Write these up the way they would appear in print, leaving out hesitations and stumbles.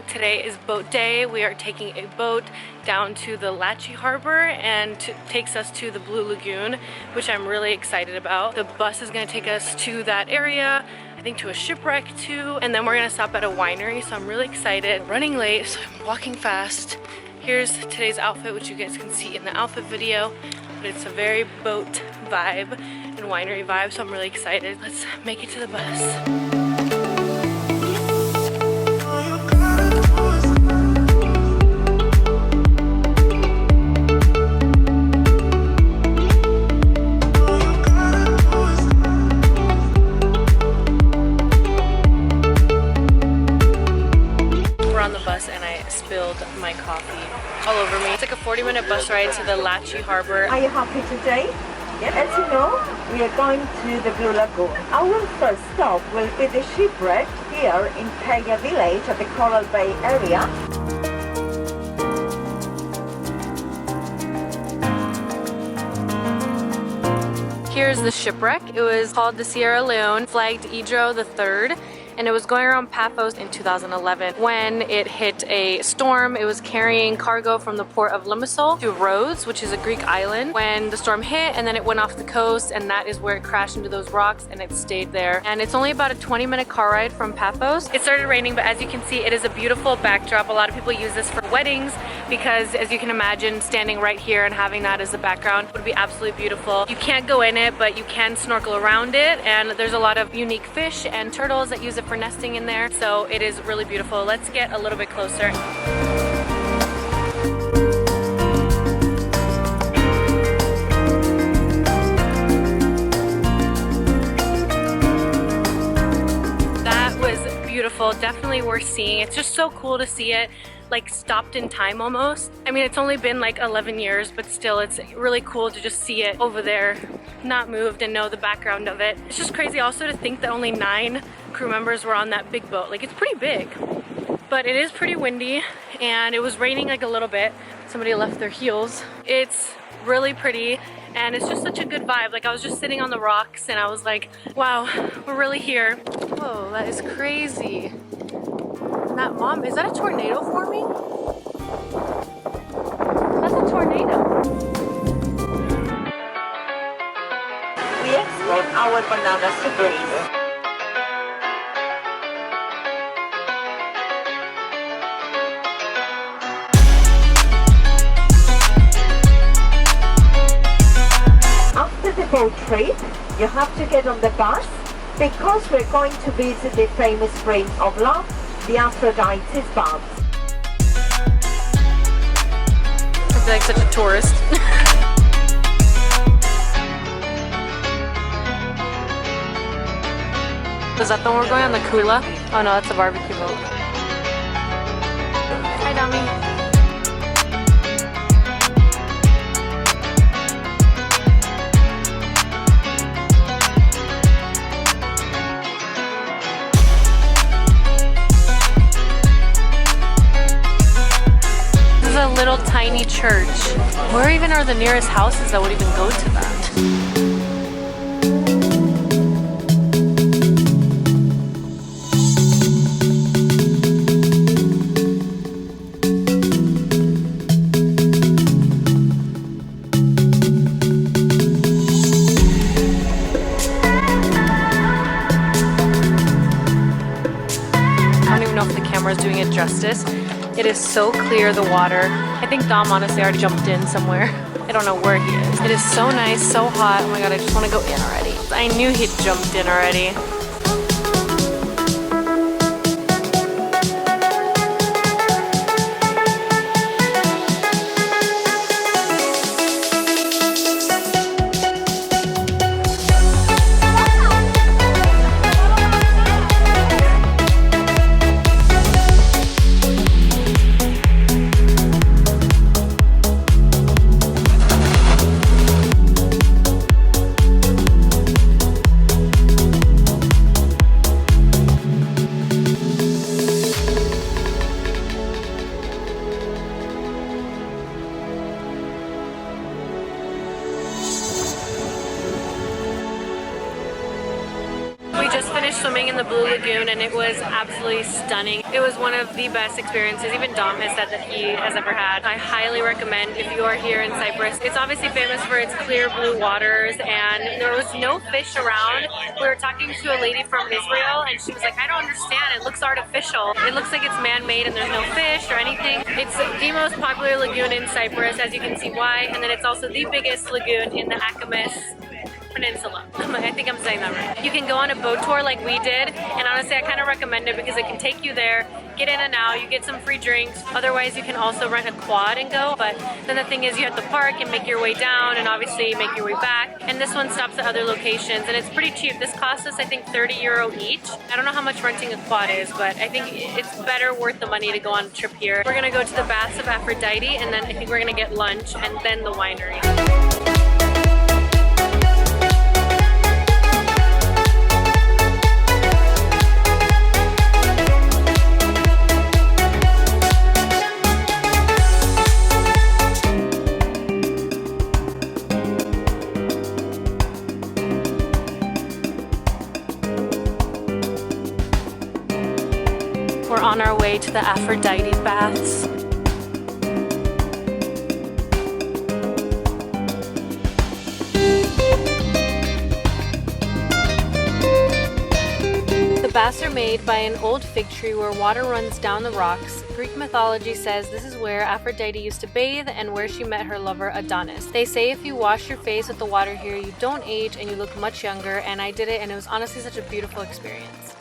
Today is boat day. We are taking a boat down to the Latchi Harbour and takes us to the Blue Lagoon, which I'm really excited about. The bus is going to take us to that area, I think to a shipwreck too, and then we're going to stop at a winery, so I'm really excited. Running late, so I'm walking fast. Here's today's outfit, which you guys can see in the outfit video, but it's a very boat vibe and winery vibe, so I'm really excited. Let's make it to the bus. My coffee all over me. It's like a 40-minute bus ride to the Latchi Harbour. Are you happy today? Yes. As you know, we are going to the Blue Lagoon. Our first stop will be the shipwreck here in Kaya village at the Coral Bay area. Here's the shipwreck. It was called the Sierra Leone, flagged Edro III. And it was going around Paphos in 2011. When it hit a storm, it was carrying cargo from the port of Limassol to Rhodes, which is a Greek island. When the storm hit, and then it went off the coast, and that is where it crashed into those rocks, and it stayed there. And it's only about a 20-minute car ride from Paphos. It started raining, but as you can see, it is a beautiful backdrop. A lot of people use this for weddings because, as you can imagine, standing right here and having that as the background would be absolutely beautiful. You can't go in it, but you can snorkel around it, and there's a lot of unique fish and turtles that use it for nesting in there, so it is really beautiful. Let's get a little bit closer. That was beautiful, definitely worth seeing. It's just so cool to see it like stopped in time almost. I mean, it's only been like 11 years, but still it's really cool to just see it over there, not moved, and know the background of it. It's just crazy also to think that only 9 crew members were on that big boat. Like, it's pretty big, but it is pretty windy, and it was raining like a little bit. Somebody left their heels. It's really pretty, and it's just such a good vibe. Like, I was just sitting on the rocks and I was like, wow, we're really here. Whoa, that is crazy. That mom, is that a tornado forming? That's a tornado. We export our bananas to Greece. After the boat trip, you have to get on the bus because we're going to visit the famous spring of love, the Aphrodite's bath. I feel like such a tourist. Is that the one we're going on, the Kula? Oh no, that's a barbecue boat. Hi, dummy. A little tiny church. Where even are the nearest houses that would even go to that? I don't even know if the camera is doing it justice. It is so clear, the water. I think Dom honestly already jumped in somewhere. I don't know where he is. It is so nice, so hot. Oh my god, I just want to go in already. I knew he'd jumped in already. finished swimming in the Blue Lagoon and it was absolutely stunning. It was one of the best experiences even Dom has said that he has ever had. I highly recommend if you are here in Cyprus. It's obviously famous for its clear blue waters and there was no fish around. We were talking to a lady from Israel and she was like, I don't understand, it looks artificial. It looks like it's man-made and there's no fish or anything. It's the most popular lagoon in Cyprus, as you can see why, and then it's also the biggest lagoon in the Akamas Peninsula. I think I'm saying that right. You can go on a boat tour like we did, and honestly I kind of recommend it because it can take you there, get in and out, you get some free drinks. Otherwise you can also rent a quad and go, but then the thing is you have to park and make your way down and obviously make your way back. And this one stops at other locations and it's pretty cheap. This cost us I think €30 each. I don't know how much renting a quad is, but I think it's better worth the money to go on a trip here. We're gonna go to the baths of Aphrodite and then I think we're gonna get lunch and then the winery. We're on our way to the Aphrodite baths. The baths are made by an old fig tree where water runs down the rocks. Greek mythology says this is where Aphrodite used to bathe and where she met her lover Adonis. They say if you wash your face with the water here, you don't age and you look much younger, and I did it and it was honestly such a beautiful experience.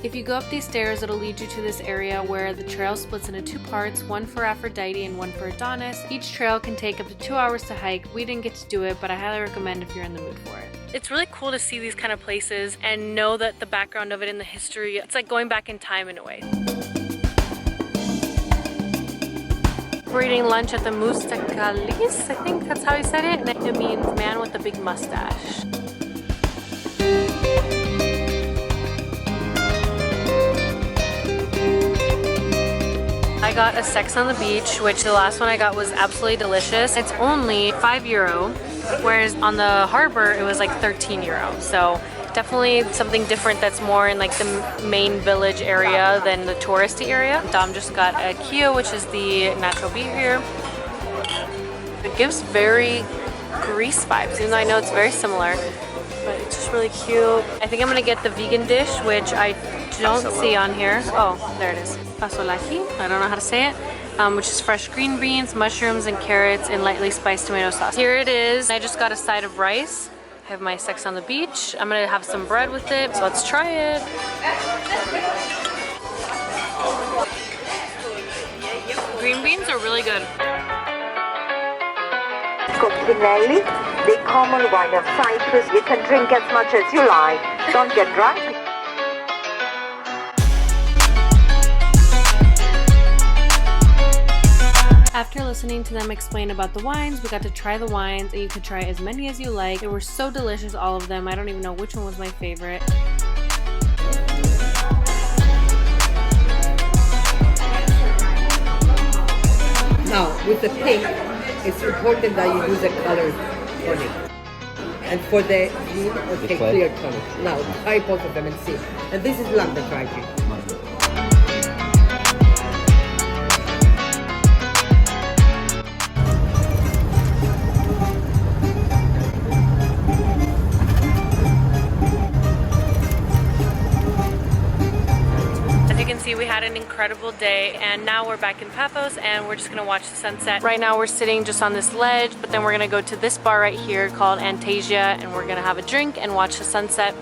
If you go up these stairs, it'll lead you to this area where the trail splits into two parts, one for Aphrodite and one for Adonis. Each trail can take up to 2 hours to hike. We didn't get to do it, but I highly recommend if you're in the mood for it. It's really cool to see these kind of places and know that the background of it and the history, it's like going back in time in a way. We're eating lunch at the Moustakalis, I think that's how he said it. And it means man with a big mustache. I got a Sex on the Beach, which the last one I got was absolutely delicious. It's only €5, whereas on the Harbour it was like €13. So definitely something different that's more in like the main village area than the touristy area. Dom just got a Kia, which is the natural beer here. It gives very Greece vibes, even though I know it's very similar. But it's just really cute. I think I'm gonna get the vegan dish, which I don't see on here. Oh, there it is. Latchi, I don't know how to say it. Which is fresh green beans, mushrooms, and carrots in lightly spiced tomato sauce. Here it is. I just got a side of rice. I have my Sex on the Beach. I'm gonna have some bread with it, so let's try it. Green beans are really good. Coccinelli, the common wine of Cyprus. You can drink as much as you like. Don't get drunk. After listening to them explain about the wines, we got to try the wines, and you could try as many as you like. They were so delicious, all of them. I don't even know which one was my favorite. Now, with the pink, it's important that you use a colored tonic. And for the green, okay, clear tonic. Now, try both of them and see. And this is London dry gin. We had an incredible day and now we're back in Paphos and we're just gonna watch the sunset. Right now we're sitting just on this ledge, but then we're gonna go to this bar right here called Antasia and we're gonna have a drink and watch the sunset.